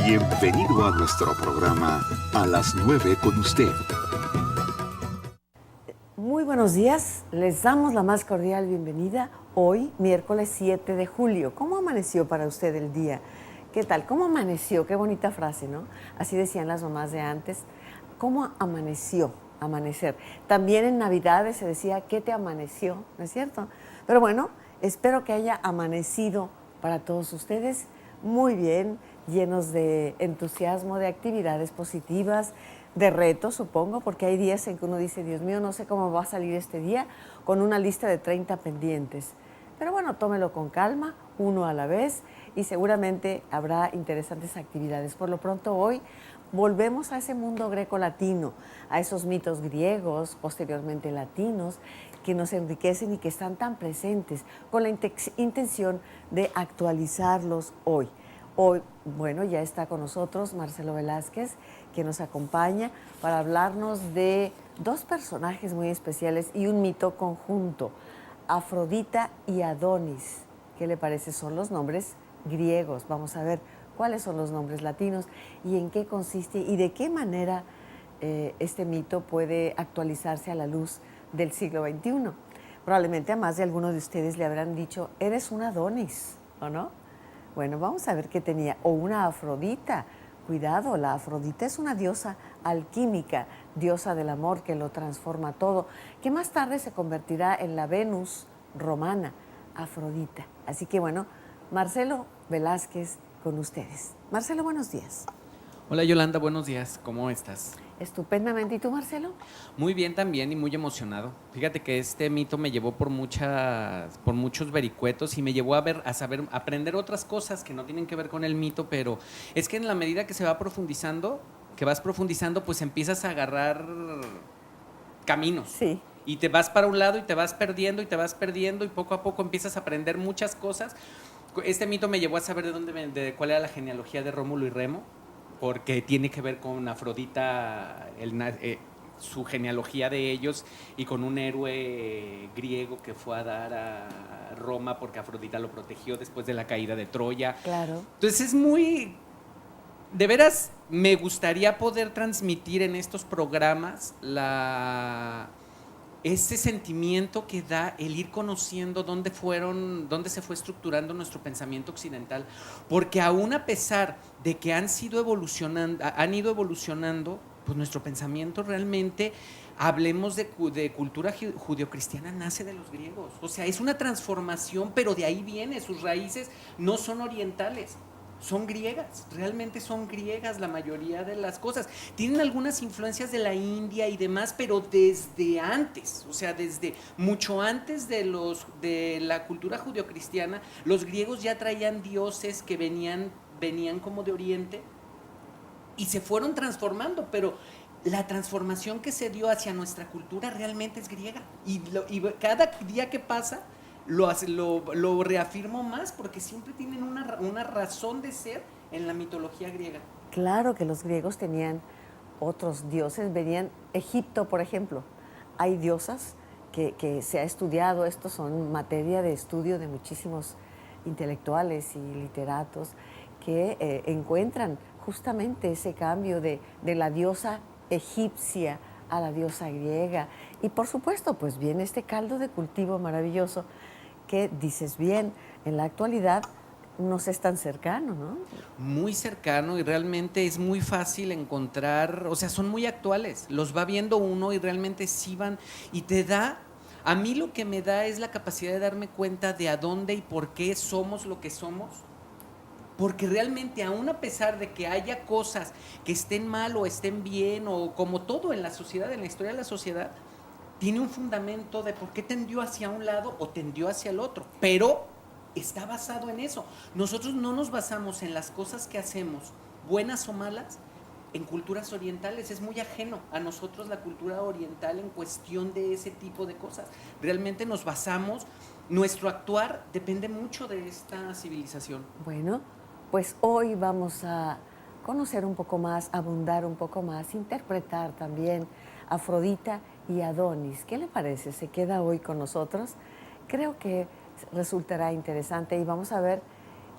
Bienvenido a nuestro programa A las 9 con usted. Muy buenos días, les damos la más cordial bienvenida hoy, miércoles 7 de julio. ¿Cómo amaneció para usted el día? ¿Qué tal? ¿Cómo amaneció? Qué bonita frase, ¿no? Así decían las mamás de antes. ¿Cómo amaneció? Amanecer. También en Navidades se decía, ¿qué te amaneció? ¿No es cierto? Pero bueno, espero que haya amanecido para todos ustedes muy bien, llenos de entusiasmo, de actividades positivas, de retos, supongo, porque hay días en que uno dice, Dios mío, no sé cómo va a salir este día, con una lista de 30 pendientes. Pero bueno, tómelo con calma, uno a la vez, y seguramente habrá interesantes actividades. Por lo pronto hoy volvemos a ese mundo greco-latino, a esos mitos griegos, posteriormente latinos, que nos enriquecen y que están tan presentes, con la intención de actualizarlos hoy. Hoy, bueno, ya está con nosotros Marcelo Velázquez, que nos acompaña para hablarnos de dos personajes muy especiales y un mito conjunto, Afrodita y Adonis. ¿Qué le parece? Son los nombres griegos. Vamos a ver cuáles son los nombres latinos y en qué consiste y de qué manera este mito puede actualizarse a la luz del siglo XXI. Probablemente a más de alguno de ustedes le habrán dicho, eres un Adonis, ¿o no? Bueno, vamos a ver qué tenía. O una Afrodita. Cuidado, la Afrodita es una diosa alquímica, diosa del amor que lo transforma todo, que más tarde se convertirá en la Venus romana, Afrodita. Así que bueno, Marcelo Velázquez con ustedes. Marcelo, buenos días. Hola Yolanda, buenos días, ¿cómo estás? Estupendamente. ¿Y tú, Marcelo? Muy bien también y muy emocionado. Fíjate que este mito me llevó por muchos vericuetos y me llevó a saber, aprender otras cosas que no tienen que ver con el mito, pero es que en la medida que se va profundizando, pues empiezas a agarrar caminos. Sí. Y te vas para un lado y te vas perdiendo y poco a poco empiezas a aprender muchas cosas. Este mito me llevó a saber de cuál era la genealogía de Rómulo y Remo, porque tiene que ver con Afrodita, su genealogía de ellos, y con un héroe griego que fue a dar a Roma porque Afrodita lo protegió después de la caída de Troya. Claro. Entonces es muy... De veras, me gustaría poder transmitir en estos programas ese sentimiento que da el ir conociendo dónde se fue estructurando nuestro pensamiento occidental, porque aún a pesar de que han ido evolucionando, pues nuestro pensamiento realmente, hablemos de cultura judeocristiana, nace de los griegos. O sea, es una transformación, pero de ahí viene, sus raíces no son orientales. Son griegas, realmente son griegas la mayoría de las cosas. Tienen algunas influencias de la India y demás, pero desde antes, o sea, desde mucho antes de la cultura judeocristiana, los griegos ya traían dioses que venían como de Oriente y se fueron transformando, pero la transformación que se dio hacia nuestra cultura realmente es griega. Y cada día que pasa lo reafirmo más, porque siempre tienen una razón de ser en la mitología griega. Claro que los griegos tenían otros dioses, venían Egipto, por ejemplo. Hay diosas que se ha estudiado, estos son materia de estudio de muchísimos intelectuales y literatos que encuentran justamente ese cambio de la diosa egipcia a la diosa griega. Y por supuesto, pues viene este caldo de cultivo maravilloso que, dices bien, en la actualidad nos es tan cercano, ¿no? Muy cercano, y realmente es muy fácil encontrar, o sea, son muy actuales, los va viendo uno y realmente sí van, y te da, a mí lo que me da es la capacidad de darme cuenta de a dónde y por qué somos lo que somos, porque realmente aún a pesar de que haya cosas que estén mal o estén bien, o como todo en la sociedad, en la historia de la sociedad, tiene un fundamento de por qué tendió hacia un lado o tendió hacia el otro, pero está basado en eso. Nosotros no nos basamos en las cosas que hacemos, buenas o malas, en culturas orientales. Es muy ajeno a nosotros la cultura oriental en cuestión de ese tipo de cosas. Realmente nos basamos, nuestro actuar depende mucho de esta civilización. Bueno, pues hoy vamos a conocer un poco más, abundar un poco más, interpretar también Afrodita y Adonis. ¿Qué le parece? ¿Se queda hoy con nosotros? Creo que resultará interesante y vamos a ver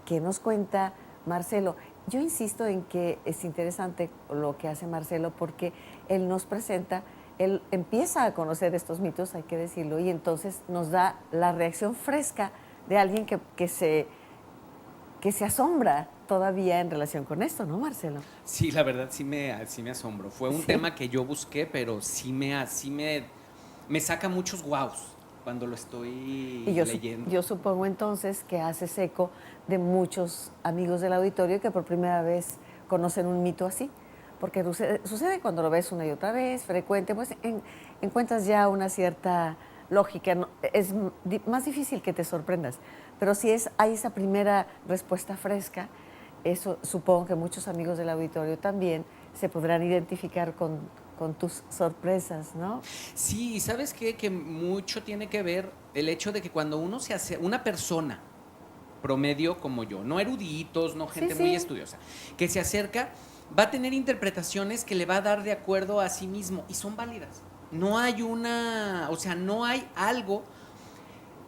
qué nos cuenta Marcelo. yo insisto en que es interesante lo que hace Marcelo porque él nos presenta, él empieza a conocer estos mitos, hay que decirlo, y entonces nos da la reacción fresca de alguien que se asombra todavía en relación con esto, ¿no, Marcelo? Sí, la verdad sí me asombro. Fue un Sí. tema que yo busqué, pero me saca muchos guaus cuando lo Y estoy yo, leyendo. yo supongo entonces que haces eco de muchos amigos del auditorio que por primera vez conocen un mito así. Porque sucede cuando lo ves una y otra vez, frecuente, pues encuentras ya una cierta lógica. Es más difícil que te sorprendas. Pero si hay esa primera respuesta fresca, eso supongo que muchos amigos del auditorio también se podrán identificar con tus sorpresas, ¿no? Sí, y ¿sabes qué? Que mucho tiene que ver el hecho de que cuando uno se hace, una persona promedio como yo, no eruditos, no Sí, gente muy sí, estudiosa, que se acerca, va a tener interpretaciones que le va a dar de acuerdo a sí mismo y son válidas. No hay una, o sea, no hay algo,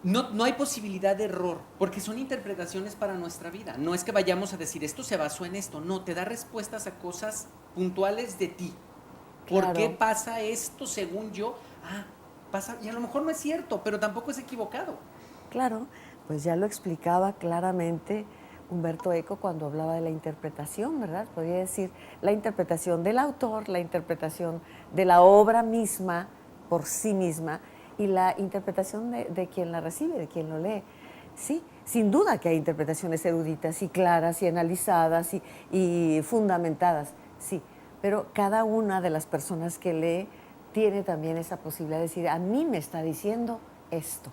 no hay posibilidad de error, porque son interpretaciones para nuestra vida. No es que vayamos a decir esto se basó en esto, no, te da respuestas a cosas puntuales de ti. ¿Por qué claro. pasa esto según yo? Ah, pasa, y a lo mejor no es cierto, pero tampoco es equivocado. Claro, pues ya lo explicaba claramente Humberto Eco cuando hablaba de la interpretación, ¿verdad? Podría decir la interpretación del autor, la interpretación de la obra misma por sí misma y la interpretación de quien la recibe, de quien lo lee. Sí, sin duda que hay interpretaciones eruditas y claras y analizadas y fundamentadas, sí, pero cada una de las personas que lee tiene también esa posibilidad de decir, a mí me está diciendo esto.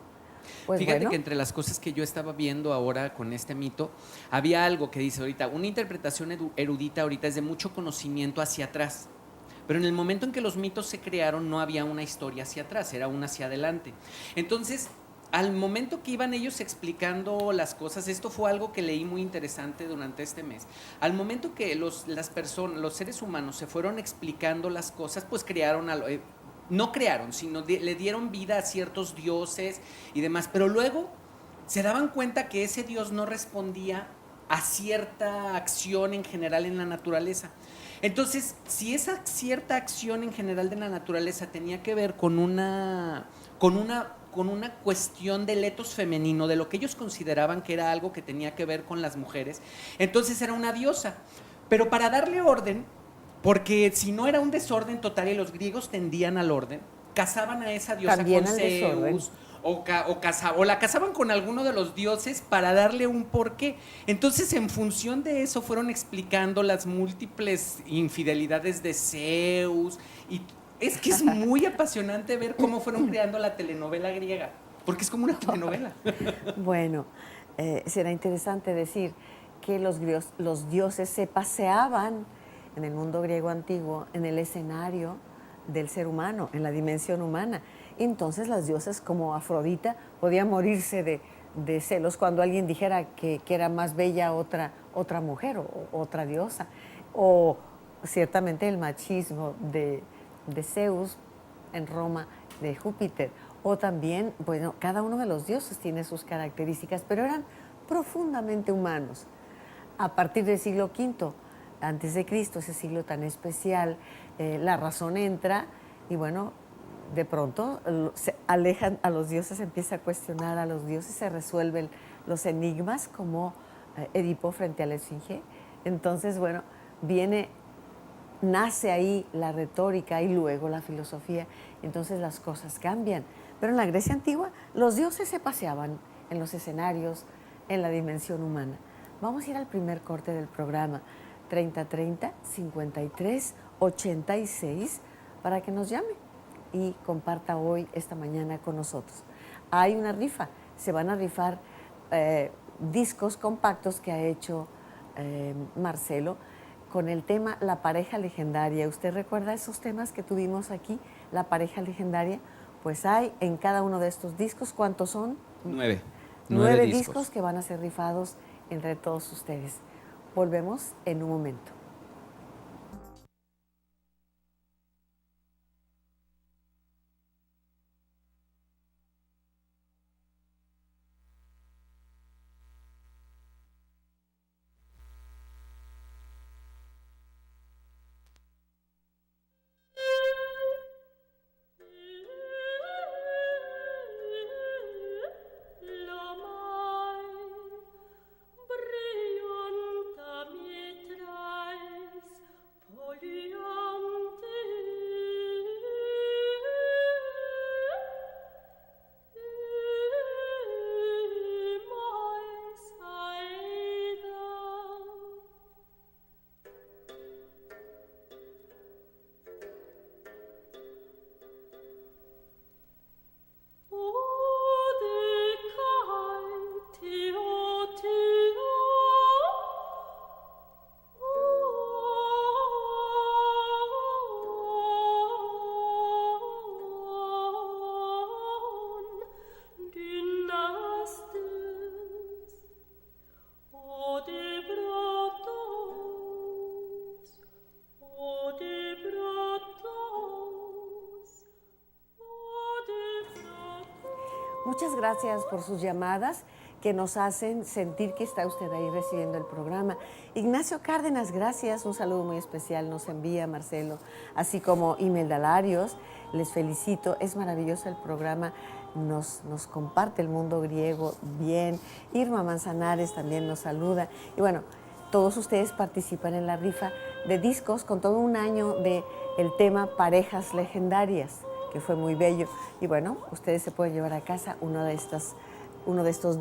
Pues Fíjate que bueno, entre las cosas que yo estaba viendo ahora con este mito, había algo que dice ahorita, una interpretación erudita ahorita es de mucho conocimiento hacia atrás. Pero en el momento en que los mitos se crearon no había una historia hacia atrás, era una hacia adelante. Entonces, al momento que iban ellos explicando las cosas, esto fue algo que leí muy interesante durante este mes. Al momento que las personas, los seres humanos se fueron explicando las cosas, pues crearon no crearon, sino le dieron vida a ciertos dioses y demás, pero luego se daban cuenta que ese dios no respondía a cierta acción en general en la naturaleza. Entonces, si esa cierta acción en general de la naturaleza tenía que ver con una cuestión del etos femenino, de lo que ellos consideraban que era algo que tenía que ver con las mujeres, entonces era una diosa. Pero para darle orden, porque si no era un desorden total y los griegos tendían al orden, casaban a esa diosa también con al desorden. Zeus o la casaban con alguno de los dioses para darle un porqué. Entonces, en función de eso, fueron explicando las múltiples infidelidades de Zeus. Y es que es muy apasionante ver cómo fueron creando la telenovela griega, porque es como una telenovela. Bueno, será interesante decir que los dioses se paseaban en el mundo griego antiguo en el escenario del ser humano, en la dimensión humana. Entonces las diosas como Afrodita podían morirse de celos cuando alguien dijera que era más bella otra mujer o otra diosa. O ciertamente el machismo de Zeus en Roma, de Júpiter. O también, bueno, cada uno de los dioses tiene sus características, pero eran profundamente humanos. A partir del siglo V antes de Cristo, ese siglo tan especial, la razón entra y bueno, de pronto se alejan a los dioses, se empieza a cuestionar a los dioses, se resuelven los enigmas como Edipo frente a la Esfinge. Entonces, bueno, nace ahí la retórica y luego la filosofía, entonces las cosas cambian. Pero en la Grecia antigua los dioses se paseaban en los escenarios, en la dimensión humana. Vamos a ir al primer corte del programa, 3030-53-86, para que nos llame y comparta hoy, esta mañana con nosotros. Hay una rifa, se van a rifar discos compactos que ha hecho Marcelo con el tema La pareja legendaria. ¿Usted recuerda esos temas que tuvimos aquí, La pareja legendaria? Pues hay en cada uno de estos discos, ¿cuántos son? 9. 9 discos discos. que van a ser rifados entre todos ustedes. Volvemos en un momento. Muchas gracias por sus llamadas que nos hacen sentir que está usted ahí recibiendo el programa. Ignacio Cárdenas, gracias, un saludo muy especial nos envía Marcelo, así como Imelda Larios, les felicito, es maravilloso el programa, nos comparte el mundo griego bien. Irma Manzanares también nos saluda. Y bueno, todos ustedes participan en la rifa de discos con todo un año de el tema Parejas Legendarias, que fue muy bello. Y bueno, ustedes se pueden llevar a casa uno de estos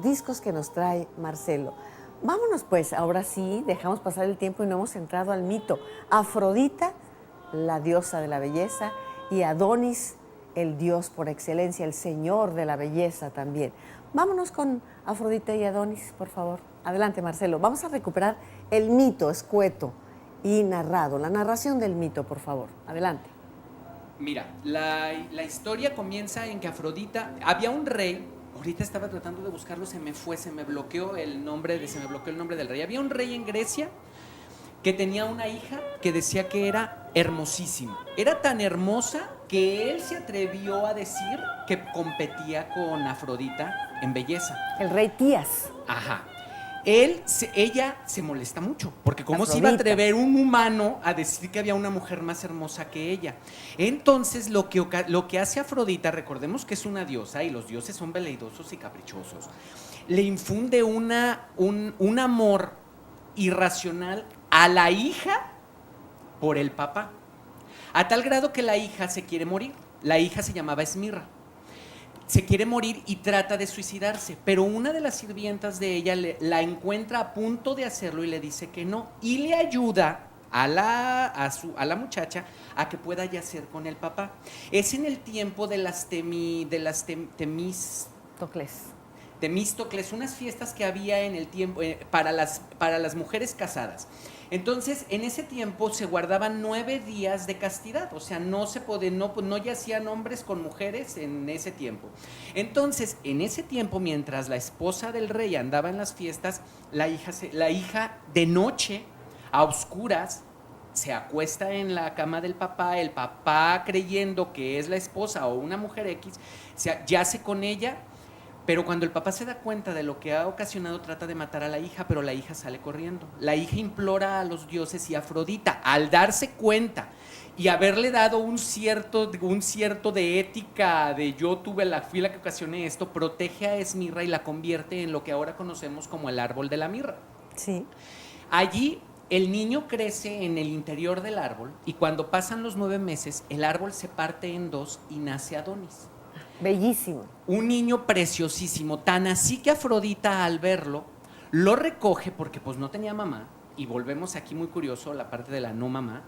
discos que nos trae Marcelo. Vámonos pues, ahora sí, dejamos pasar el tiempo y no hemos entrado al mito. Afrodita, la diosa de la belleza, y Adonis, el dios por excelencia, el señor de la belleza también. Vámonos con Afrodita y Adonis, por favor. Adelante, Marcelo. Vamos a recuperar el mito escueto y narrado, la narración del mito, por favor. Adelante. Mira, la historia comienza en que Afrodita, había un rey, ahorita estaba tratando de buscarlo, se me bloqueó el nombre del rey. Había un rey en Grecia que tenía una hija que decía que era hermosísima. Era tan hermosa que él se atrevió a decir que competía con Afrodita en belleza. El rey Tías. Ajá. Ella se molesta mucho, porque cómo se iba a Afrodita. atrever un humano a decir que había una mujer más hermosa que ella. Entonces, lo que hace Afrodita, recordemos que es una diosa y los dioses son veleidosos y caprichosos, le infunde un amor irracional a la hija por el papá, a tal grado que la hija se quiere morir. La hija se llamaba Esmirra. Se quiere morir y trata de suicidarse, pero una de las sirvientas de ella la encuentra a punto de hacerlo y le dice que no, y le ayuda a la muchacha a que pueda yacer con el papá. Es en el tiempo de las Temístocles, unas fiestas que había en el tiempo para las mujeres casadas. Entonces, en ese tiempo se guardaban 9 días de castidad, o sea, no yacían hombres con mujeres en ese tiempo. Entonces, en ese tiempo, mientras la esposa del rey andaba en las fiestas, la hija de noche, a oscuras, se acuesta en la cama del papá, el papá creyendo que es la esposa o una mujer X, yace con ella. Pero cuando el papá se da cuenta de lo que ha ocasionado, trata de matar a la hija, pero la hija sale corriendo. La hija implora a los dioses y Afrodita, al darse cuenta y haberle dado un cierto de ética, de fui la que ocasioné esto, protege a Esmirra y la convierte en lo que ahora conocemos como el árbol de la mirra. Sí. Allí el niño crece en el interior del árbol y cuando pasan los 9 meses, el árbol se parte en 2 y nace Adonis. Bellísimo. Un niño preciosísimo, tan así que Afrodita al verlo, lo recoge porque pues no tenía mamá, y volvemos aquí muy curioso la parte de la no mamá,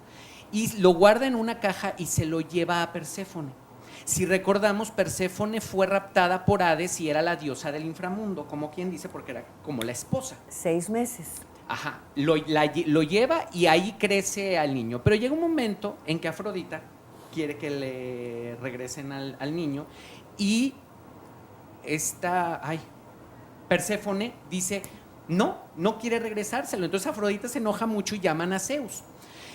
y lo guarda en una caja y se lo lleva a Perséfone. Si recordamos, Perséfone fue raptada por Hades y era la diosa del inframundo, como quien dice, porque era como la esposa. 6 meses. Ajá, lo lleva y ahí crece al niño, pero llega un momento en que Afrodita quiere que le regresen al niño y Perséfone dice no quiere regresárselo. Entonces Afrodita se enoja mucho y llaman a Zeus.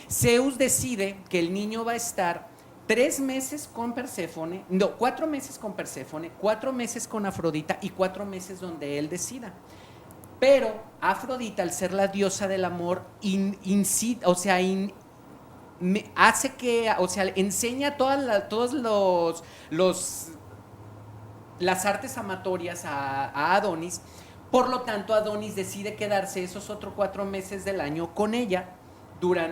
Zeus decide que el niño va a estar 3 meses con Perséfone, 4 meses con Perséfone, 4 meses con Afrodita y 4 meses donde él decida. Pero Afrodita, al ser la diosa del amor, enseña todas las artes amatorias a Adonis. Por lo tanto, Adonis decide quedarse esos otros 4 meses del año con ella.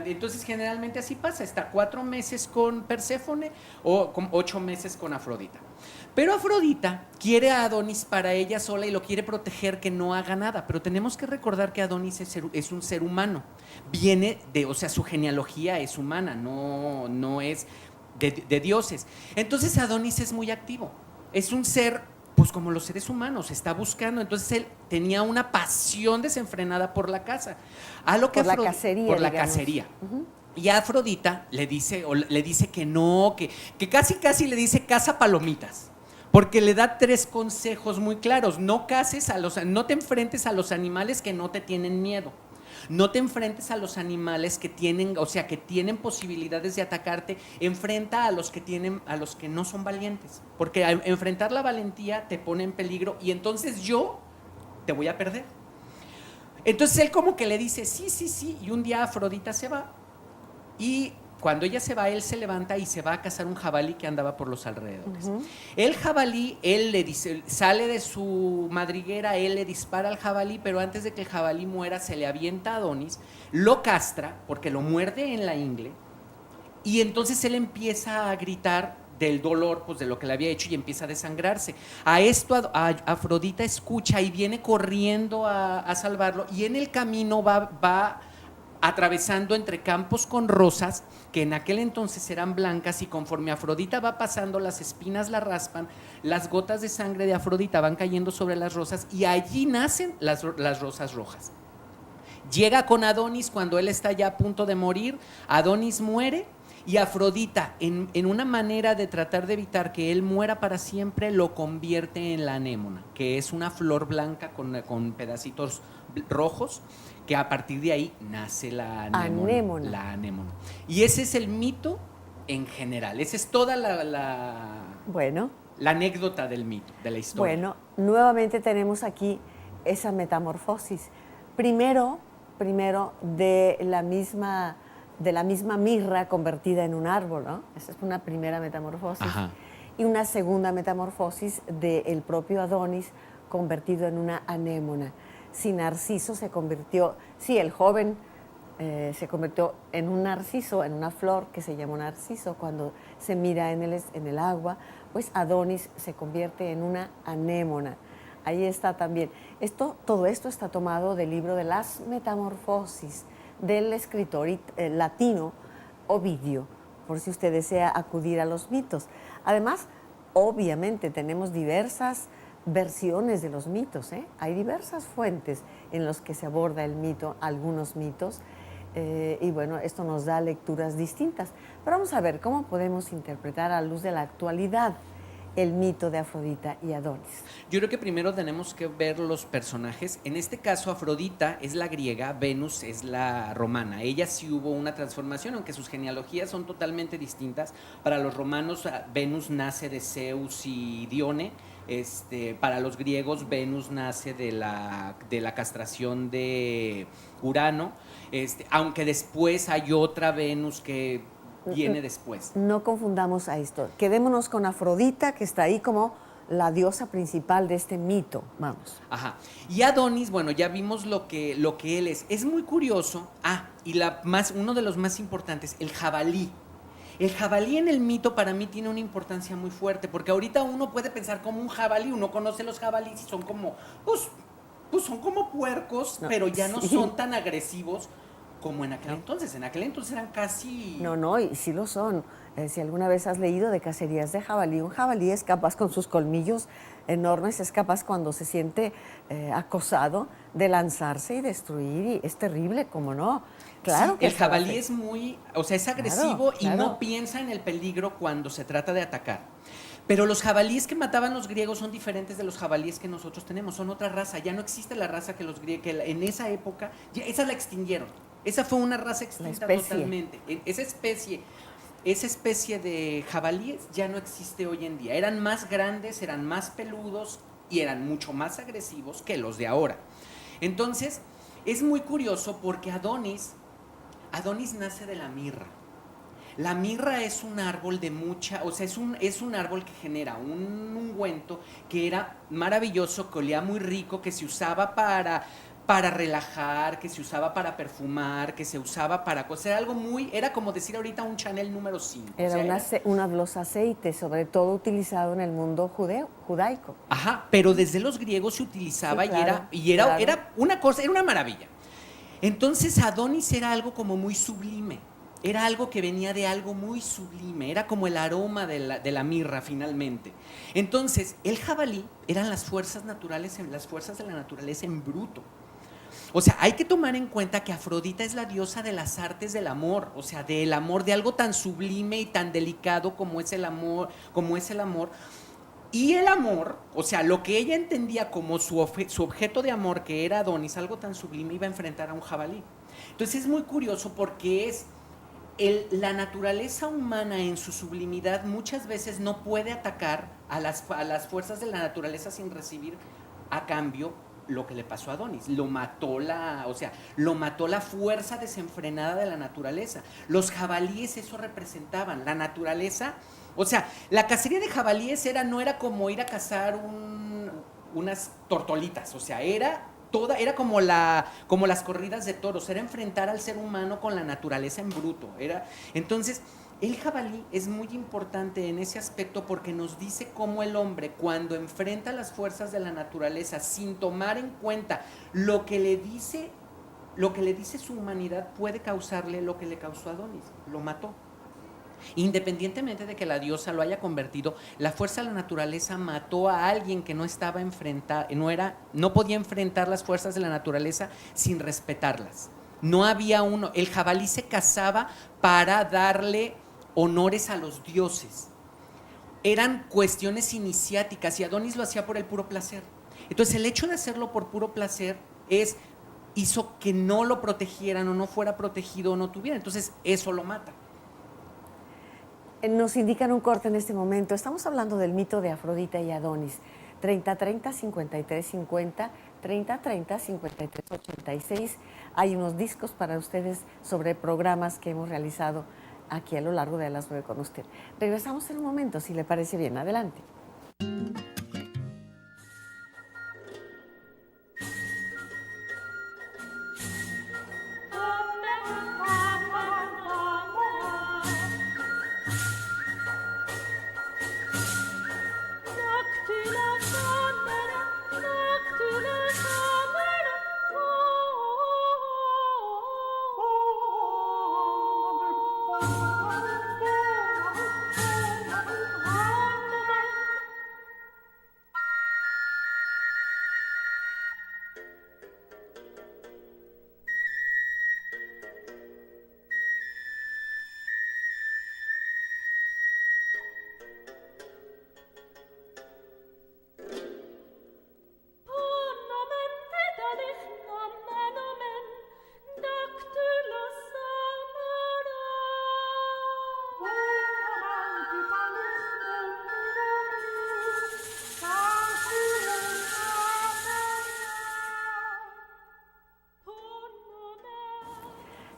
Entonces, generalmente así pasa, está 4 meses con Perséfone o 8 meses con Afrodita. Pero Afrodita quiere a Adonis para ella sola y lo quiere proteger que no haga nada. Pero tenemos que recordar que Adonis es un ser humano. Su genealogía es humana, no es de dioses. Entonces Adonis es muy activo. Es un ser, pues como los seres humanos, está buscando. Entonces él tenía una pasión desenfrenada por la caza. Por la cacería. Por la cacería. Uh-huh. Y a Afrodita le dice que no, que casi le dice caza palomitas. Porque le da 3 consejos muy claros. No te enfrentes a los animales que no te tienen miedo. No te enfrentes a los animales que tienen, o sea, que tienen posibilidades de atacarte, enfrenta a los que no son valientes, porque al enfrentar la valentía te pone en peligro y entonces yo te voy a perder. Entonces él como que le dice, sí, y un día Afrodita se va y cuando ella se va, él se levanta y se va a cazar un jabalí que andaba por los alrededores. El jabalí, él le dice, sale de su madriguera, él le dispara al jabalí, pero antes de que el jabalí muera, se le avienta a Adonis, lo castra, porque lo muerde en la ingle, y entonces él empieza a gritar del dolor, pues de lo que le había hecho, y empieza a desangrarse. A esto Afrodita escucha y viene corriendo a salvarlo, y en el camino va atravesando entre campos con rosas, que en aquel entonces eran blancas, y conforme Afrodita va pasando, las espinas la raspan, las gotas de sangre de Afrodita van cayendo sobre las rosas, y allí nacen las rosas rojas. Llega con Adonis cuando él está ya a punto de morir, Adonis muere, y Afrodita, en una manera de tratar de evitar que él muera para siempre, lo convierte en la anémona, que es una flor blanca con pedacitos rojos, que a partir de ahí nace la anémona. La anémona. Y ese es el mito en general. Esa es toda la anécdota del mito, de la historia. Bueno, nuevamente tenemos aquí esa metamorfosis. Primero de la misma mirra convertida en un árbol, ¿no? Esa es una primera metamorfosis. Ajá. Y una segunda metamorfosis del propio Adonis convertido en una anémona. Si Narciso se convirtió, el joven se convirtió en un narciso, en una flor que se llamó narciso cuando se mira en el agua, pues Adonis se convierte en una anémona. Ahí está también. Todo esto está tomado del libro de las Metamorfosis del escritor latino Ovidio, por si usted desea acudir a los mitos. Además, obviamente tenemos diversas versiones de los mitos, ¿eh? Hay diversas fuentes en las que se aborda el mito, algunos mitos, y bueno, esto nos da lecturas distintas. Pero vamos a ver cómo podemos interpretar a luz de la actualidad el mito de Afrodita y Adonis. Yo creo que primero tenemos que ver los personajes. En este caso, Afrodita es la griega, Venus es la romana. Ella sí hubo una transformación, aunque sus genealogías son totalmente distintas. Para los romanos, Venus nace de Zeus y Dione. Para los griegos, Venus nace de la castración de Urano, aunque después hay otra Venus que viene después. No confundamos a esto. Quedémonos con Afrodita, que está ahí como la diosa principal de este mito. Vamos. Ajá. Y Adonis, bueno, ya vimos lo que él es. Es muy curioso. Y uno de los más importantes, el jabalí. El jabalí en el mito para mí tiene una importancia muy fuerte, porque ahorita uno puede pensar como un jabalí, uno conoce los jabalíes y son como, pues son como puercos, pero ya no son tan agresivos como en aquel entonces. En aquel entonces eran casi... No, y sí lo son. Si alguna vez has leído de cacerías de jabalí, un jabalí es capaz con sus colmillos enormes, es capaz cuando se siente acosado de lanzarse y destruir, y es terrible, ¿cómo no? Claro, sí, que el jabalí es es agresivo, claro. Y no piensa en el peligro cuando se trata de atacar. Pero los jabalíes que mataban los griegos son diferentes de los jabalíes que nosotros tenemos, son otra raza. Ya no existe la raza que los griegos, que en esa época, esa la extinguieron. Esa fue una raza extinta totalmente. Esa especie de jabalíes ya no existe hoy en día. Eran más grandes, eran más peludos y eran mucho más agresivos que los de ahora. Entonces, es muy curioso porque Adonis nace de la mirra. La mirra es un árbol de es un árbol que genera un ungüento que era maravilloso, que olía muy rico, que se usaba para relajar, que se usaba para perfumar, que se usaba para coser, era como decir ahorita un Chanel número 5. Era uno de los aceites, sobre todo utilizado en el mundo judaico. Ajá, pero desde los griegos se utilizaba, sí, claro, era una cosa, era una maravilla. Entonces Adonis era algo como muy sublime, era algo que venía de algo muy sublime, era como el aroma de la mirra finalmente. Entonces el jabalí eran las fuerzas naturales, las fuerzas de la naturaleza en bruto. O sea, hay que tomar en cuenta que Afrodita es la diosa de las artes del amor, o sea, del amor, de algo tan sublime y tan delicado como es el amor, Y el amor, o sea, lo que ella entendía como su objeto de amor, que era Adonis, algo tan sublime, iba a enfrentar a un jabalí. Entonces es muy curioso porque la naturaleza humana en su sublimidad muchas veces no puede atacar a las fuerzas de la naturaleza sin recibir a cambio lo que le pasó a Adonis. Lo mató la fuerza desenfrenada de la naturaleza. Los jabalíes eso representaban, la naturaleza. O sea, la cacería de jabalíes no era como ir a cazar unas tortolitas, o sea, era como las corridas de toros, era enfrentar al ser humano con la naturaleza en bruto. Entonces, el jabalí es muy importante en ese aspecto porque nos dice cómo el hombre, cuando enfrenta las fuerzas de la naturaleza sin tomar en cuenta lo que le dice su humanidad, puede causarle lo que le causó a Adonis, lo mató. Independientemente de que la diosa lo haya convertido, la fuerza de la naturaleza mató a alguien que no estaba no podía enfrentar las fuerzas de la naturaleza sin respetarlas. No había el jabalí se cazaba para darle honores a los dioses. Eran cuestiones iniciáticas y Adonis lo hacía por el puro placer. Entonces el hecho de hacerlo por puro placer hizo que no lo protegieran o no fuera protegido o no tuviera. Entonces eso lo mata. Nos indican un corte en este momento. Estamos hablando del mito de Afrodita y Adonis. 3030-5350, 3030-5386. Hay unos discos para ustedes sobre programas que hemos realizado aquí a lo largo de las 9 con usted. Regresamos en un momento, si le parece bien. Adelante.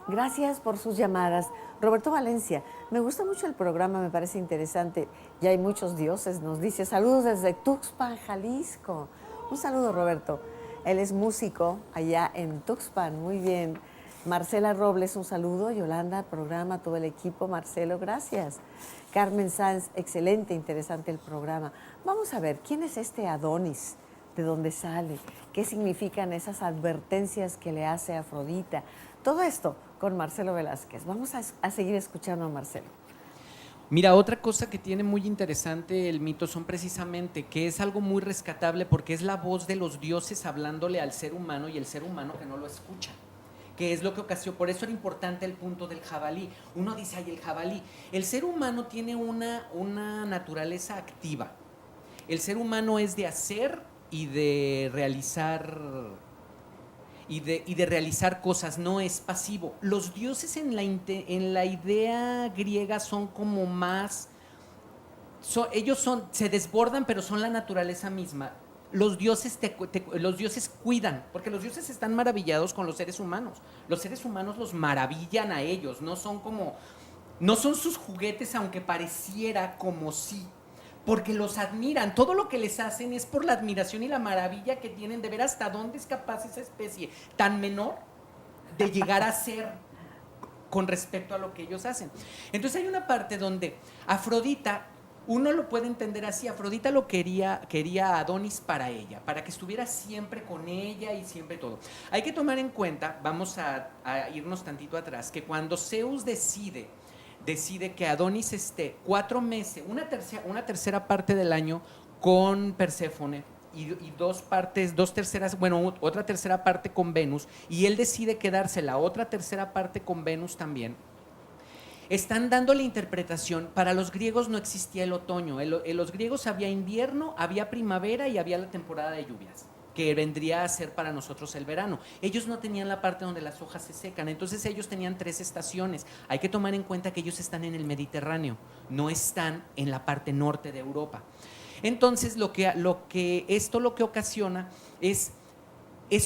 Gracias por sus llamadas. Roberto Valencia, me gusta mucho el programa, me parece interesante. Ya hay muchos dioses, nos dice. Saludos desde Tuxpan, Jalisco. Un saludo, Roberto. Él es músico allá en Tuxpan, muy bien. Marcela Robles, un saludo. Yolanda, programa, todo el equipo. Marcelo, gracias. Carmen Sanz, excelente, interesante el programa. Vamos a ver, ¿quién es este Adonis? ¿De dónde sale? ¿Qué significan esas advertencias que le hace Afrodita? Todo esto con Marcelo Velázquez. Vamos a seguir escuchando a Marcelo. Mira, otra cosa que tiene muy interesante el mito son precisamente que es algo muy rescatable porque es la voz de los dioses hablándole al ser humano y el ser humano que no lo escucha, que es lo que ocasionó. Por eso era importante el punto del jabalí. Uno dice, ay, el jabalí. El ser humano tiene una naturaleza activa. El ser humano es de hacer y de realizar cosas, no es pasivo. Los dioses en la idea griega son como más, se desbordan, pero son la naturaleza misma. Los dioses cuidan, porque los dioses están maravillados con los seres humanos. Los seres humanos los maravillan a ellos, no son sus juguetes, aunque pareciera como sí. Porque los admiran, todo lo que les hacen es por la admiración y la maravilla que tienen de ver hasta dónde es capaz esa especie tan menor de llegar a ser con respecto a lo que ellos hacen. Entonces hay una parte donde Afrodita, uno lo puede entender así, Afrodita lo quería a Adonis para ella, para que estuviera siempre con ella y siempre todo. Hay que tomar en cuenta, vamos a irnos tantito atrás, que cuando Zeus decide que Adonis esté 4 meses, una tercera parte del año con Perséfone y otra tercera parte con Venus, y él decide quedarse la otra tercera parte con Venus también. están dando la interpretación. Para los griegos no existía el otoño. En los griegos había invierno, había primavera y había la temporada de lluvias, que vendría a ser para nosotros el verano. Ellos no tenían la parte donde las hojas se secan, entonces ellos tenían 3 estaciones. Hay que tomar en cuenta que ellos están en el Mediterráneo, no están en la parte norte de Europa. Entonces lo que ocasiona es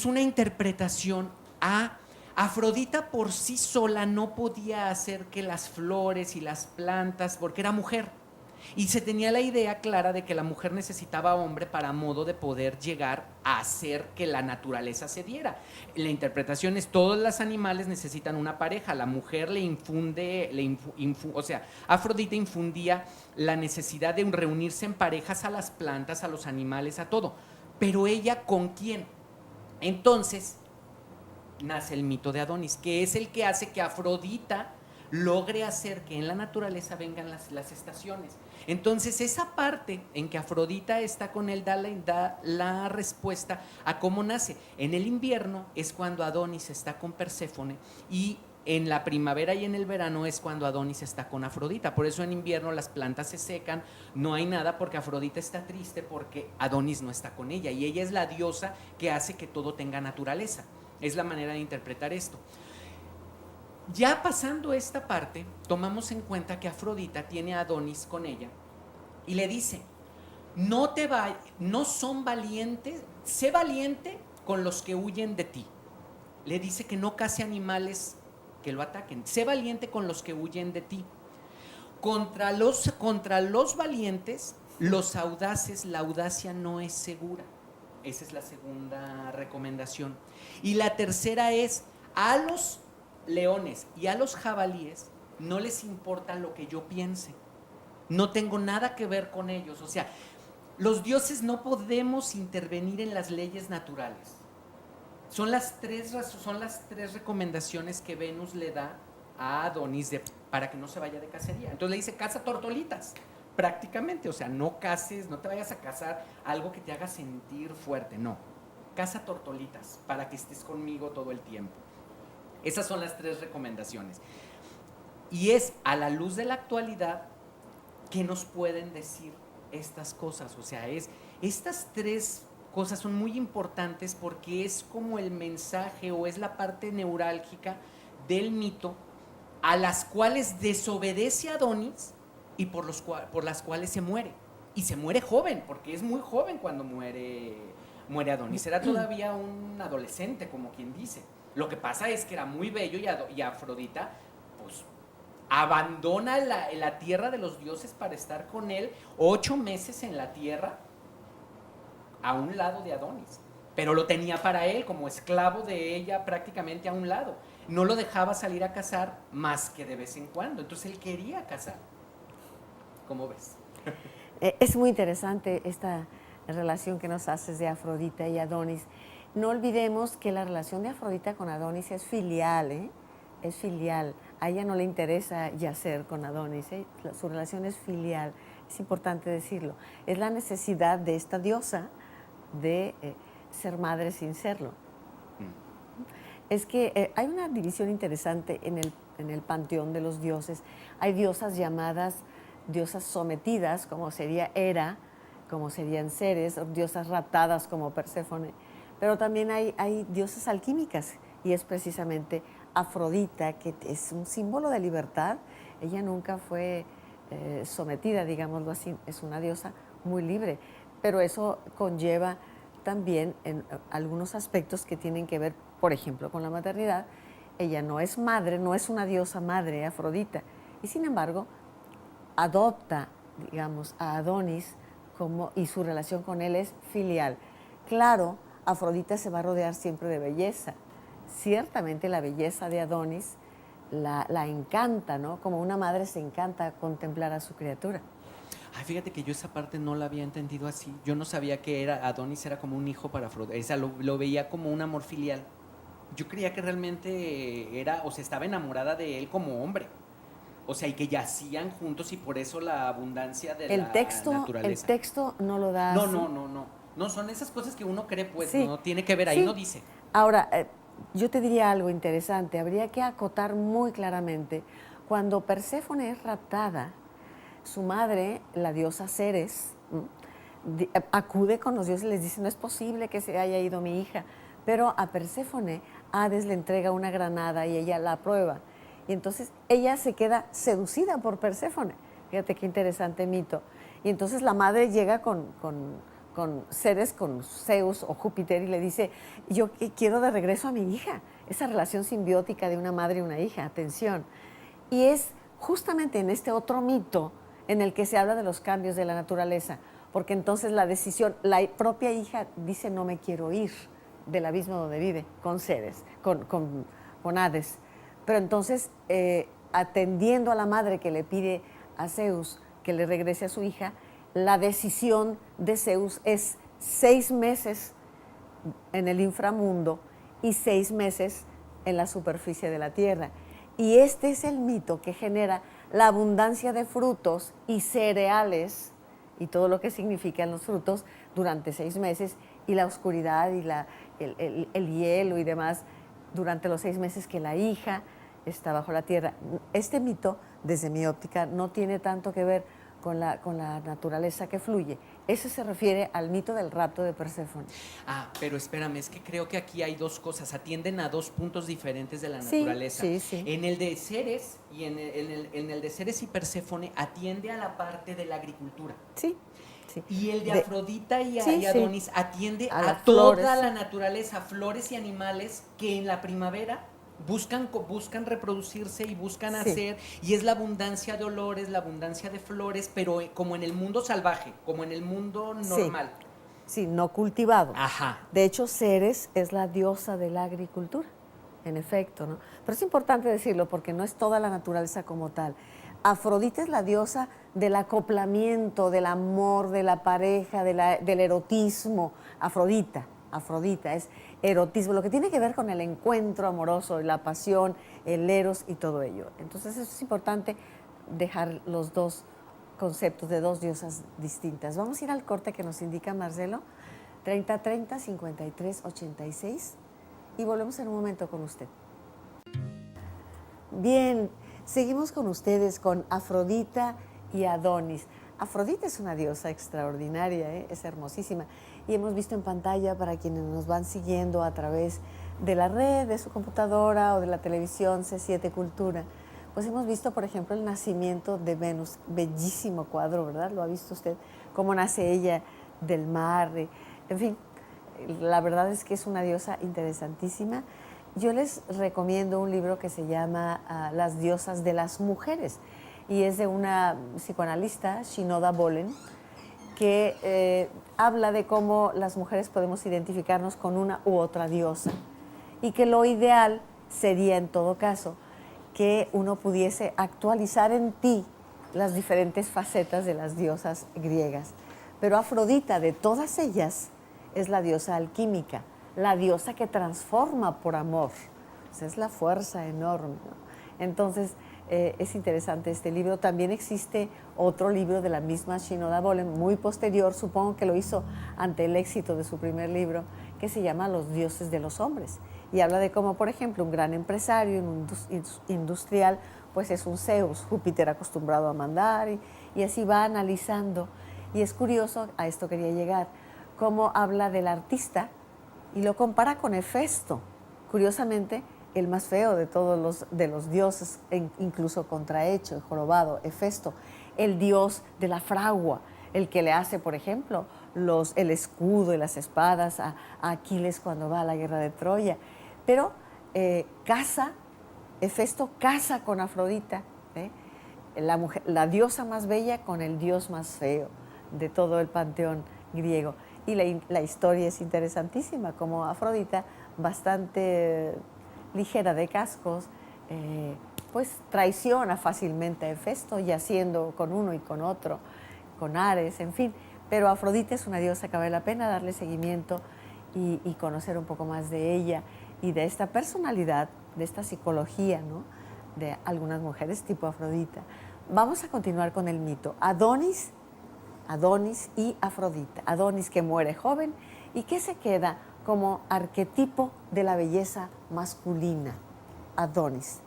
una interpretación a Afrodita. Por sí sola no podía hacer que las flores y las plantas, porque era mujer. Y se tenía la idea clara de que la mujer necesitaba hombre para modo de poder llegar a hacer que la naturaleza se diera. La interpretación es: todos los animales necesitan una pareja. La mujer o sea, Afrodita infundía la necesidad de reunirse en parejas a las plantas, a los animales, a todo. Pero ella, ¿con quién? Entonces nace el mito de Adonis, que es el que hace que Afrodita logre hacer que en la naturaleza vengan las estaciones. Entonces esa parte en que Afrodita está con él da la respuesta a cómo nace. En el invierno es cuando Adonis está con Perséfone, y en la primavera y en el verano es cuando Adonis está con Afrodita. Por eso en invierno las plantas se secan, no hay nada, porque Afrodita está triste porque Adonis no está con ella, y ella es la diosa que hace que todo tenga naturaleza. Es la manera de interpretar esto. Ya pasando esta parte, tomamos en cuenta que Afrodita tiene a Adonis con ella y le dice: no son valientes, sé valiente con los que huyen de ti. Le dice que no case animales que lo ataquen, sé valiente con los que huyen de ti. Contra los valientes, los audaces, la audacia no es segura. Esa es la segunda recomendación. Y la tercera es: a los leones y a los jabalíes no les importa lo que yo piense. No tengo nada que ver con ellos. O sea, los dioses no podemos intervenir en las leyes naturales. Son las tres recomendaciones que Venus le da a Adonis para que no se vaya de cacería. Entonces le dice: caza tortolitas, prácticamente. O sea, no caces, no te vayas a cazar algo que te haga sentir fuerte, no. Caza tortolitas para que estés conmigo todo el tiempo. Esas son las 3 recomendaciones. Y es a la luz de la actualidad que nos pueden decir estas cosas. O sea, estas 3 cosas son muy importantes porque es como el mensaje, o es la parte neurálgica del mito, a las cuales desobedece Adonis y por las cuales se muere. Y se muere joven, porque es muy joven cuando muere Adonis. Era todavía un adolescente, como quien dice. Lo que pasa es que era muy bello, y Afrodita pues abandona la tierra de los dioses para estar con él 8 meses en la tierra a un lado de Adonis. Pero lo tenía para él como esclavo de ella, prácticamente a un lado. No lo dejaba salir a cazar más que de vez en cuando. Entonces él quería cazar. ¿Cómo ves? Es muy interesante esta relación que nos haces de Afrodita y Adonis. No olvidemos que la relación de Afrodita con Adonis es filial, ¿eh? Es filial. A ella no le interesa yacer con Adonis, ¿eh? Su relación es filial. Es importante decirlo. Es la necesidad de esta diosa de ser madre sin serlo. Es que hay una división interesante en el panteón de los dioses. Hay diosas llamadas diosas sometidas, como sería Hera, como serían Ceres, o diosas raptadas como Perséfone. Pero también hay diosas alquímicas, y es precisamente Afrodita, que es un símbolo de libertad. Ella nunca fue sometida, digámoslo así, es una diosa muy libre, pero eso conlleva también en algunos aspectos que tienen que ver, por ejemplo, con la maternidad. Ella no es madre, no es una diosa madre, Afrodita, y sin embargo adopta, digamos, a Adonis y su relación con él es filial. Claro, Afrodita se va a rodear siempre de belleza. Ciertamente la belleza de Adonis la encanta, ¿no? Como una madre se encanta contemplar a su criatura. Ay, fíjate que yo esa parte no la había entendido así. Yo no sabía que Adonis era como un hijo para Afrodita. O sea, lo veía como un amor filial. Yo creía que realmente estaba enamorada de él como hombre. O sea, y que yacían juntos, y por eso la abundancia de la naturaleza. El texto no lo da No, así. No, son esas cosas que uno cree, pues, Sí, no tiene que ver, ahí sí. no dice. Ahora, yo te diría algo interesante. Habría que acotar muy claramente, Cuando Perséfone es raptada, su madre, la diosa Ceres, acude con los dioses y les dice, no es posible que se haya ido mi hija. Pero a Perséfone, Hades le entrega una granada y ella la aprueba. Y entonces ella se queda seducida por Perséfone. Fíjate qué interesante mito. Y entonces la madre llega con Ceres, con Zeus o Júpiter y le dice, yo quiero de regreso a mi hija. Esa relación simbiótica de una madre y una hija, atención. Y es justamente en este otro mito en el que se habla de los cambios de la naturaleza, porque entonces la decisión, la propia hija dice no me quiero ir del abismo donde vive, con Ceres, con Hades. Pero entonces, atendiendo a la madre que le pide a Zeus que le regrese a su hija, la decisión de Zeus es 6 meses en el inframundo y 6 meses en la superficie de la tierra. Y este es el mito que genera la abundancia de frutos y cereales y todo lo que significan los frutos durante 6 meses y la oscuridad y el hielo y demás durante los 6 meses que la hija está bajo la tierra. Este mito, desde mi óptica, no tiene tanto que ver con la naturaleza que fluye. Ese se refiere al mito del rapto de Perséfone. Ah, pero espérame, es que creo que aquí hay dos cosas, atienden a dos puntos diferentes de la naturaleza. Sí. En el de Ceres y en el de Ceres y Perséfone atiende a la parte de la agricultura. Sí. Y el de Afrodita y Adonis atiende a flores. toda la naturaleza, flores y animales que en la primavera buscan reproducirse y buscan hacer, y es la abundancia de olores, la abundancia de flores, pero como en el mundo salvaje, como en el mundo normal. Sí, no cultivado. Ajá. De hecho, Ceres es la diosa de la agricultura, en efecto, ¿no? Pero es importante decirlo porque no es toda la naturaleza como tal. Afrodita es la diosa del acoplamiento, del amor, de la pareja, del erotismo. Afrodita es erotismo, lo que tiene que ver con el encuentro amoroso, la pasión, el eros y todo ello. Entonces es importante dejar los dos conceptos de dos diosas distintas. Vamos a ir al corte que nos indica Marcelo, 3030 53 86, y volvemos en un momento con usted. Bien, seguimos con ustedes con Afrodita y Adonis. Afrodita es una diosa extraordinaria, es hermosísima. Y hemos visto en pantalla, para quienes nos van siguiendo a través de la red, de su computadora o de la televisión, C7 Cultura, pues hemos visto, por ejemplo, el nacimiento de Venus. Bellísimo cuadro, ¿verdad? ¿Lo ha visto usted? Cómo nace ella del mar. En fin, la verdad es que es una diosa interesantísima. Yo les recomiendo un libro que se llama Las diosas de las mujeres, y es de una psicoanalista, Shinoda Bolen, que habla de cómo las mujeres podemos identificarnos con una u otra diosa, y que lo ideal sería, en todo caso, que uno pudiese actualizar en ti las diferentes facetas de las diosas griegas. Pero Afrodita, de todas ellas, es la diosa alquímica, la diosa que transforma por amor. O sea, es la fuerza enorme, ¿no? Entonces, es interesante este libro. También existe otro libro de la misma Shinoda Bolen, muy posterior, supongo que lo hizo ante el éxito de su primer libro, que se llama Los dioses de los hombres. Y habla de cómo, por ejemplo, un gran empresario, un industrial, pues es un Zeus, Júpiter acostumbrado a mandar, y así va analizando. Y es curioso, a esto quería llegar, cómo habla del artista y lo compara con Hefesto. Curiosamente, el más feo de todos los dioses, incluso contrahecho, el jorobado, Hefesto, el dios de la fragua, el que le hace, por ejemplo, el escudo y las espadas a Aquiles cuando va a la guerra de Troya. Pero Hefesto casa con Afrodita, la diosa más bella con el dios más feo de todo el panteón griego. Y la historia es interesantísima, como Afrodita, bastante ligera de cascos, pues traiciona fácilmente a Hefesto, yaciendo con uno y con otro, con Ares, en fin. Pero Afrodita es una diosa que vale la pena darle seguimiento y conocer un poco más de ella y de esta personalidad, de esta psicología, ¿no?, de algunas mujeres tipo Afrodita. Vamos a continuar con el mito. Adonis y Afrodita. Adonis, que muere joven y que se queda como arquetipo de la belleza masculina. Adonis.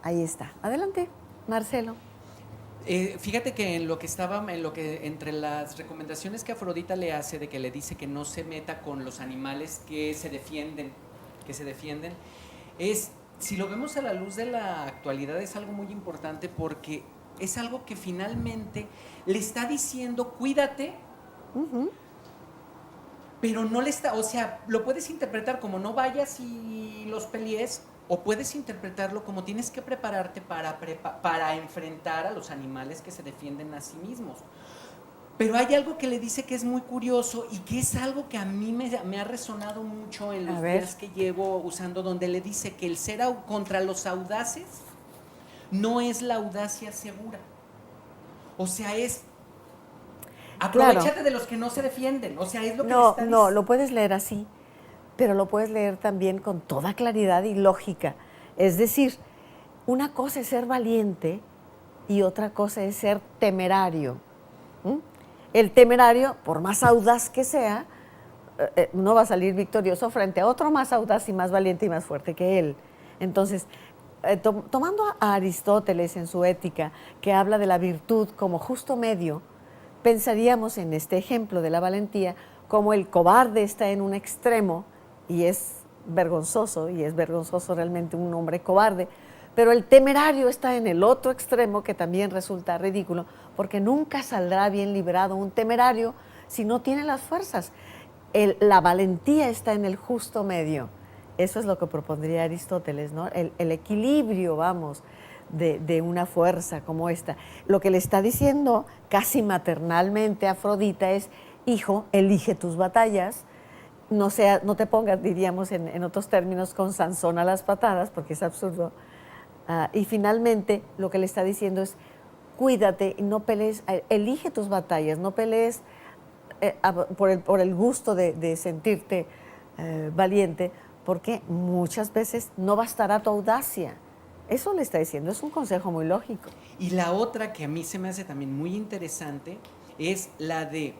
Ahí está. Adelante. Marcelo. Fíjate que entre las recomendaciones que Afrodita le hace de que le dice que no se meta con los animales que se defienden, si lo vemos a la luz de la actualidad, es algo muy importante porque es algo que finalmente le está diciendo, cuídate, pero no le está, o sea, lo puedes interpretar como no vayas y los pelees, o puedes interpretarlo como tienes que prepararte para enfrentar a los animales que se defienden a sí mismos. Pero hay algo que le dice que es muy curioso y que es algo que a mí me ha resonado mucho en los días que llevo usando, donde le dice que el ser contra los audaces no es la audacia segura. O sea, es aprovechate de los que no se defienden. O sea, es lo que le está diciendo. No, lo puedes leer así, pero lo puedes leer también con toda claridad y lógica. Es decir, una cosa es ser valiente y otra cosa es ser temerario. El temerario, por más audaz que sea, no va a salir victorioso frente a otro más audaz y más valiente y más fuerte que él. Entonces, tomando a Aristóteles en su Ética, que habla de la virtud como justo medio, pensaríamos en este ejemplo de la valentía como el cobarde está en un extremo y es vergonzoso realmente un hombre cobarde, pero el temerario está en el otro extremo, que también resulta ridículo, porque nunca saldrá bien librado un temerario si no tiene las fuerzas. La valentía está en el justo medio. Eso es lo que propondría Aristóteles, ¿no? El equilibrio, vamos, de una fuerza como esta. Lo que le está diciendo casi maternalmente a Afrodita es, hijo, elige tus batallas, no te pongas, diríamos en otros términos, con Sansón a las patadas, porque es absurdo. Y finalmente lo que le está diciendo es, cuídate y no pelees, elige tus batallas, no pelees por el gusto de sentirte valiente, porque muchas veces no bastará tu audacia. Eso le está diciendo, es un consejo muy lógico. Y la otra que a mí se me hace también muy interesante es la de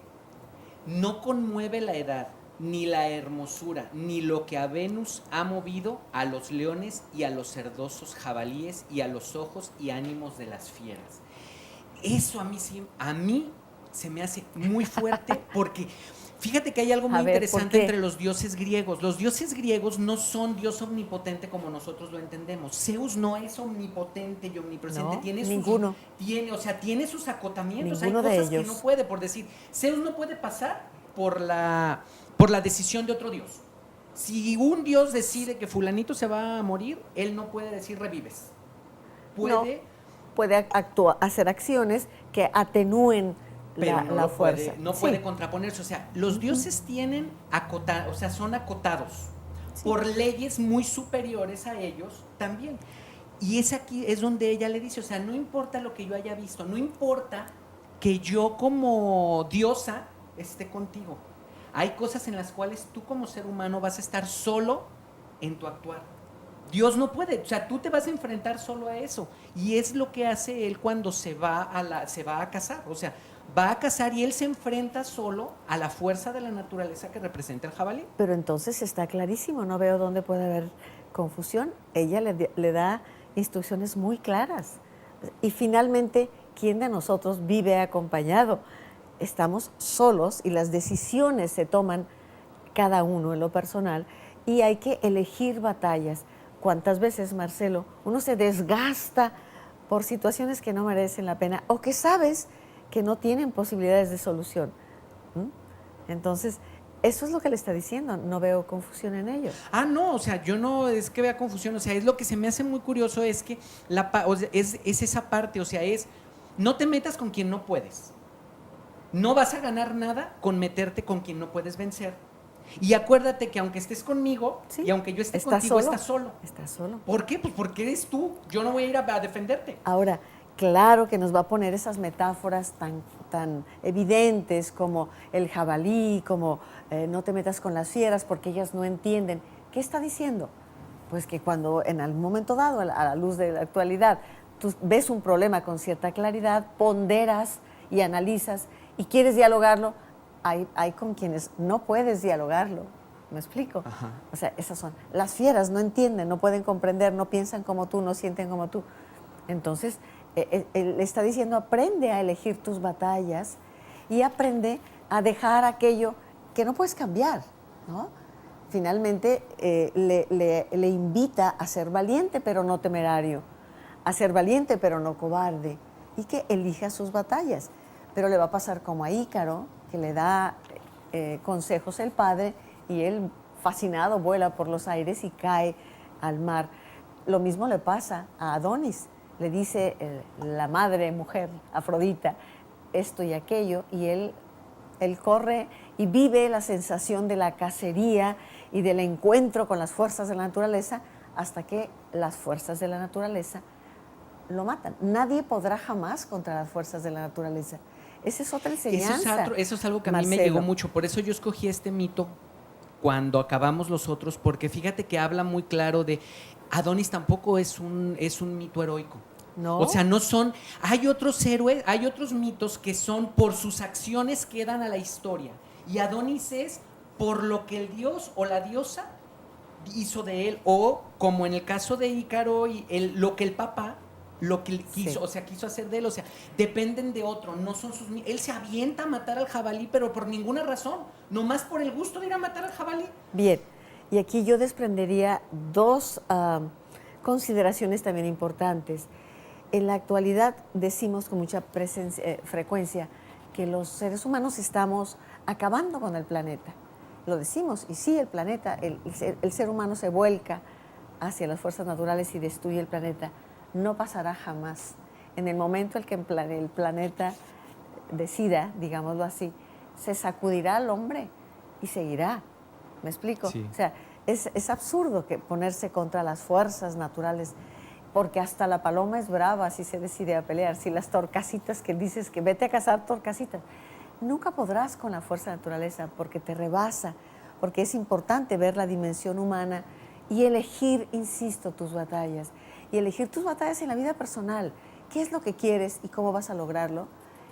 no conmueve la edad, ni la hermosura, ni lo que a Venus ha movido a los leones y a los cerdosos jabalíes y a los ojos y ánimos de las fieras. Eso a mí se me hace muy fuerte porque fíjate que hay algo muy interesante entre los dioses griegos. Los dioses griegos no son Dios omnipotente como nosotros lo entendemos. Zeus no es omnipotente y omnipresente. No, tiene sus acotamientos. Ninguno hay cosas de ellos. que no puede, por decir, Zeus no puede pasar por la decisión de otro dios. Si un dios decide que fulanito se va a morir, él no puede decir revives. Puede hacer acciones que atenúen la fuerza. No puede contraponerse. O sea, los dioses tienen son acotados por leyes muy superiores a ellos también. Y es donde ella le dice, o sea, no importa lo que yo haya visto, no importa que yo como diosa esté contigo. Hay cosas en las cuales tú como ser humano vas a estar solo en tu actuar. Dios no puede, o sea, tú te vas a enfrentar solo a eso. Y es lo que hace él cuando se va a casar. O sea, va a cazar y él se enfrenta solo a la fuerza de la naturaleza que representa el jabalí. Pero entonces está clarísimo, no veo dónde puede haber confusión. Ella le da instrucciones muy claras. Y finalmente, ¿quién de nosotros vive acompañado? Estamos solos y las decisiones se toman cada uno en lo personal y hay que elegir batallas. ¿Cuántas veces, Marcelo, uno se desgasta por situaciones que no merecen la pena o que sabes que no tienen posibilidades de solución? Entonces, eso es lo que le está diciendo, no veo confusión en ello. No, o sea, yo no es que vea confusión, o sea, es lo que se me hace muy curioso, es que es esa parte, o sea, no te metas con quien no puedes. No vas a ganar nada con meterte con quien no puedes vencer. Y acuérdate que aunque estés conmigo y aunque yo esté contigo, estás solo. Estás solo. ¿Por qué? Pues porque eres tú. Yo no voy a ir a defenderte. Ahora, claro que nos va a poner esas metáforas tan evidentes como el jabalí, como no te metas con las fieras porque ellas no entienden. ¿Qué está diciendo? Pues que cuando en algún momento dado, a la luz de la actualidad, tú ves un problema con cierta claridad, ponderas y analizas y quieres dialogarlo, hay con quienes no puedes dialogarlo. ¿Me explico? Ajá. O sea, esas son. Las fieras no entienden, no pueden comprender, no piensan como tú, no sienten como tú. Entonces, Él está diciendo, aprende a elegir tus batallas y aprende a dejar aquello que no puedes cambiar, ¿no? Finalmente le invita a ser valiente pero no temerario, a ser valiente pero no cobarde, y que elija sus batallas. Pero le va a pasar como a Ícaro, que le da consejos el padre y él, fascinado, vuela por los aires y cae al mar. Lo mismo le pasa a Adonis. Le dice la madre, mujer, Afrodita, esto y aquello, y él corre y vive la sensación de la cacería y del encuentro con las fuerzas de la naturaleza hasta que las fuerzas de la naturaleza lo matan. Nadie podrá jamás contra las fuerzas de la naturaleza. Esa es otra enseñanza. Eso es algo que a mí me llegó mucho. Por eso yo escogí este mito cuando acabamos los otros, porque fíjate que habla muy claro de Adonis tampoco es un mito heroico. No. O sea, no son. Hay otros héroes, hay otros mitos que son por sus acciones quedan a la historia. Y Adonis es por lo que el dios o la diosa hizo de él, o como en el caso de Ícaro, lo que el papá lo que quiso, sí. O sea, quiso hacer de él, o sea, dependen de otro, no son sus... Él se avienta a matar al jabalí, pero por ninguna razón, nomás por el gusto de ir a matar al jabalí. Bien, y aquí yo desprendería dos consideraciones también importantes. En la actualidad decimos con mucha frecuencia que los seres humanos estamos acabando con el planeta. Lo decimos, y sí, el planeta, el ser humano se vuelca hacia las fuerzas naturales y destruye el planeta. No pasará jamás. En el momento en que el planeta decida, digámoslo así, se sacudirá al hombre y seguirá. ¿Me explico? Sí. O sea, es absurdo que ponerse contra las fuerzas naturales, porque hasta la paloma es brava si se decide a pelear. Si las torcasitas que dices que vete a cazar torcasitas, nunca podrás con la fuerza de la naturaleza porque te rebasa, porque es importante ver la dimensión humana y elegir, insisto, tus batallas. Y elegir tus batallas en la vida personal. ¿Qué es lo que quieres y cómo vas a lograrlo?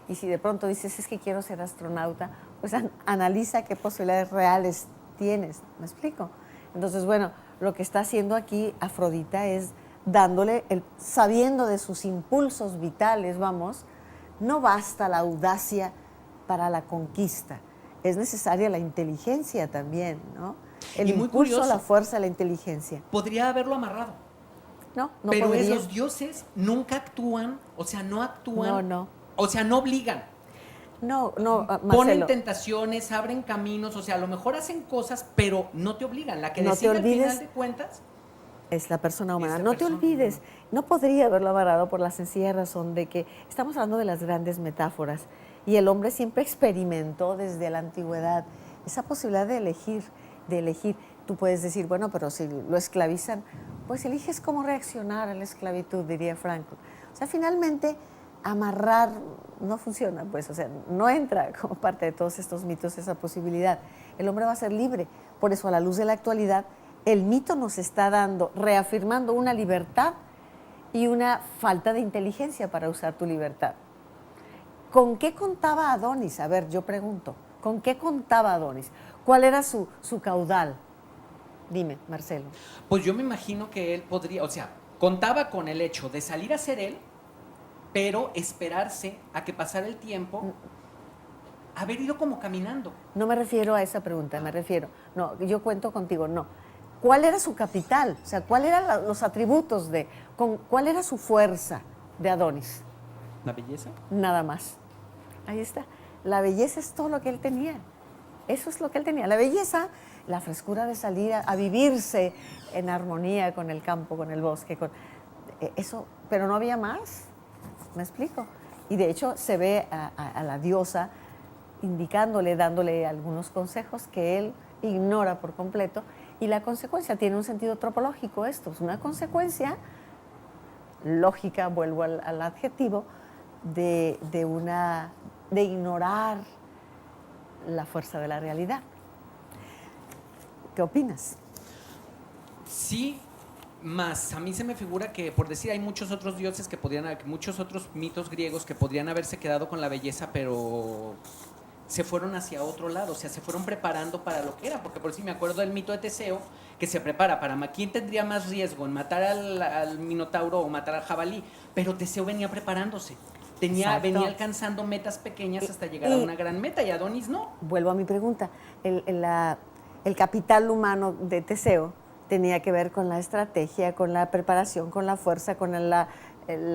Y si de pronto dices, es que quiero ser astronauta, pues analiza qué posibilidades reales tienes. ¿Me explico? Entonces, bueno, lo que está haciendo aquí Afrodita es dándole, sabiendo de sus impulsos vitales, vamos, no basta la audacia para la conquista. Es necesaria la inteligencia también, ¿no? El impulso, curioso, la fuerza, la inteligencia. Podría haberlo amarrado. No pero podría. Esos dioses nunca actúan, o sea, no actúan, no. O sea, no obligan. No, Marcelo. Ponen tentaciones, abren caminos, o sea, a lo mejor hacen cosas, pero no te obligan. La que decide al final de cuentas es la persona humana. No te olvides, no podría haberlo amarrado por la sencilla razón de que estamos hablando de las grandes metáforas y el hombre siempre experimentó desde la antigüedad esa posibilidad de elegir. Tú puedes decir, bueno, pero si lo esclavizan, pues eliges cómo reaccionar a la esclavitud, diría Franco. O sea, finalmente, amarrar no funciona, pues, o sea, no entra como parte de todos estos mitos esa posibilidad. El hombre va a ser libre. Por eso, a la luz de la actualidad, el mito nos está reafirmando una libertad y una falta de inteligencia para usar tu libertad. ¿Con qué contaba Adonis? A ver, yo pregunto, ¿con qué contaba Adonis? ¿Cuál era su caudal? Dime, Marcelo. Pues yo me imagino que él podría, o sea, contaba con el hecho de salir a ser él, pero esperarse a que pasara el tiempo, haber ido como caminando. No me refiero a esa pregunta, no, yo cuento contigo, no. ¿Cuál era su capital? O sea, ¿cuáles eran los atributos cuál era su fuerza de Adonis? ¿La belleza? Nada más. Ahí está. La belleza es todo lo que él tenía. Eso es lo que él tenía. La belleza, la frescura de salir a vivirse en armonía con el campo, con el bosque, eso, pero no había más. ¿Me explico? Y de hecho se ve a la diosa indicándole, dándole algunos consejos que él ignora por completo, y la consecuencia tiene un sentido tropológico esto, es una consecuencia lógica, vuelvo al adjetivo, de ignorar la fuerza de la realidad. ¿Qué opinas? Sí, más a mí se me figura que, por decir, hay muchos otros dioses muchos otros mitos griegos que podrían haberse quedado con la belleza, pero se fueron hacia otro lado, o sea, se fueron preparando para lo que era, porque por si me acuerdo del mito de Teseo, que se prepara para quién tendría más riesgo en matar al minotauro o matar al jabalí, pero Teseo venía preparándose, venía alcanzando metas pequeñas hasta llegar a una gran meta, y Adonis no. Vuelvo a mi pregunta, el capital humano de Teseo tenía que ver con la estrategia, con la preparación, con la fuerza, con la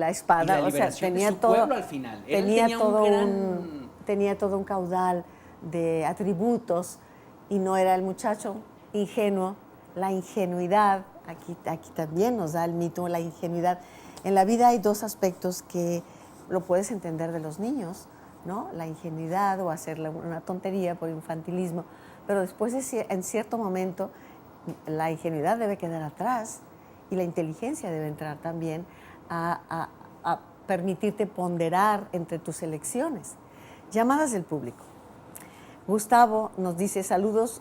espada, o sea, tenía todo pueblo al final. Tenía todo un caudal de atributos y no era el muchacho ingenuo, la ingenuidad, aquí también nos da el mito, la ingenuidad. En la vida hay dos aspectos que lo puedes entender de los niños, ¿no? La ingenuidad o hacer una tontería por infantilismo, pero después en cierto momento la ingenuidad debe quedar atrás y la inteligencia debe entrar también a permitirte ponderar entre tus elecciones. Llamadas del público. Gustavo nos dice, saludos,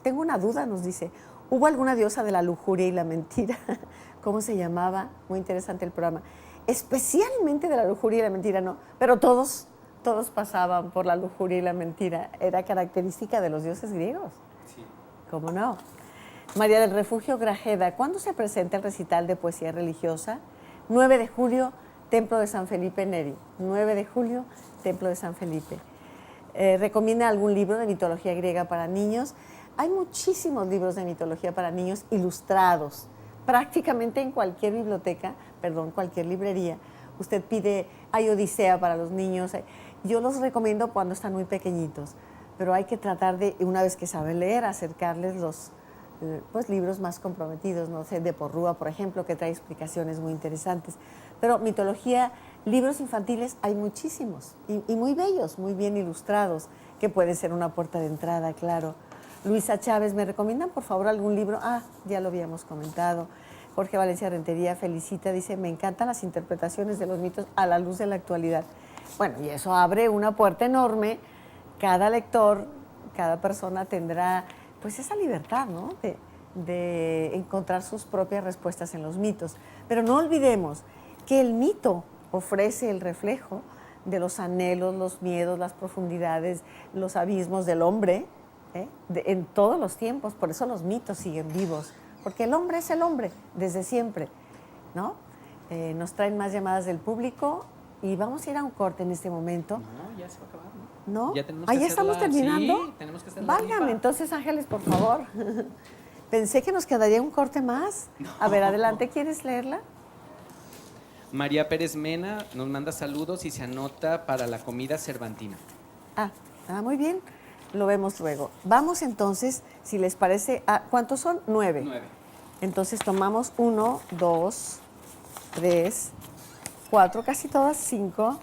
tengo una duda, nos dice, ¿hubo alguna diosa de la lujuria y la mentira? ¿Cómo se llamaba? Muy interesante el programa. Especialmente de la lujuria y la mentira, no, pero todos pasaban por la lujuria y la mentira. Era característica de los dioses griegos. Sí. ¿Cómo no? María del Refugio Grajeda, ¿cuándo se presenta el recital de poesía religiosa? 9 de julio, Templo de San Felipe Neri. 9 de julio, Templo de San Felipe. ¿Recomienda algún libro de mitología griega para niños? Hay muchísimos libros de mitología para niños ilustrados. Prácticamente en cualquier cualquier librería. Usted pide, hay Odisea para los niños. Yo los recomiendo cuando están muy pequeñitos, pero hay que tratar de, una vez que saben leer, acercarles los libros más comprometidos, no sé, de Porrúa, por ejemplo, que trae explicaciones muy interesantes. Pero mitología, libros infantiles hay muchísimos y muy bellos, muy bien ilustrados, que puede ser una puerta de entrada, claro. Luisa Chávez, ¿me recomiendan por favor algún libro? Ya lo habíamos comentado. Jorge Valencia Rentería felicita, dice, me encantan las interpretaciones de los mitos a la luz de la actualidad. Bueno, y eso abre una puerta enorme. Cada lector, cada persona tendrá pues esa libertad, ¿no? De encontrar sus propias respuestas en los mitos. Pero no olvidemos que el mito ofrece el reflejo de los anhelos, los miedos, las profundidades, los abismos del hombre, en todos los tiempos. Por eso los mitos siguen vivos, porque el hombre es el hombre desde siempre, ¿no? Nos traen más llamadas del público y vamos a ir a un corte en este momento. No, ya se va a acabar, ¿no? ¿No? Ya tenemos que ¿Ya estamos terminando? Sí, tenemos que hacer la Válgame, rifa. entonces, Ángeles, por favor. Pensé que nos quedaría un corte más. A ver, adelante, ¿quieres leerla? María Pérez Mena nos manda saludos y se anota para la comida cervantina. Muy bien. Lo vemos luego. Vamos entonces, si les parece, ¿cuántos son? 9. 9. Entonces tomamos 1, 2, 3, 4, casi todas, 5,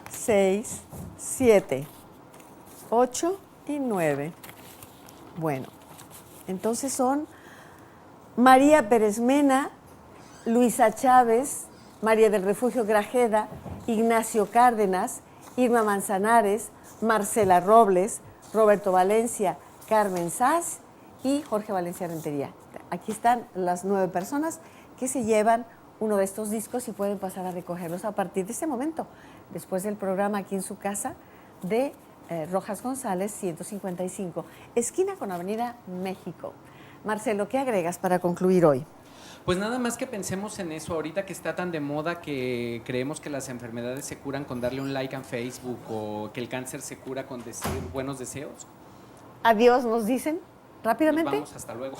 6, 7, 8 y 9. Bueno, entonces son María Pérez Mena, Luisa Chávez, María del Refugio Grajeda, Ignacio Cárdenas, Irma Manzanares, Marcela Robles, Roberto Valencia, Carmen Sass y Jorge Valencia Rentería. Aquí están las 9 personas que se llevan uno de estos discos y pueden pasar a recogerlos a partir de este momento, después del programa aquí en su casa de Rojas González 155, esquina con Avenida México. Marcelo, ¿qué agregas para concluir hoy? Pues nada más que pensemos en eso, ahorita que está tan de moda que creemos que las enfermedades se curan con darle un like en Facebook o que el cáncer se cura con decir buenos deseos. Adiós, nos dicen rápidamente. Nos vamos, hasta luego.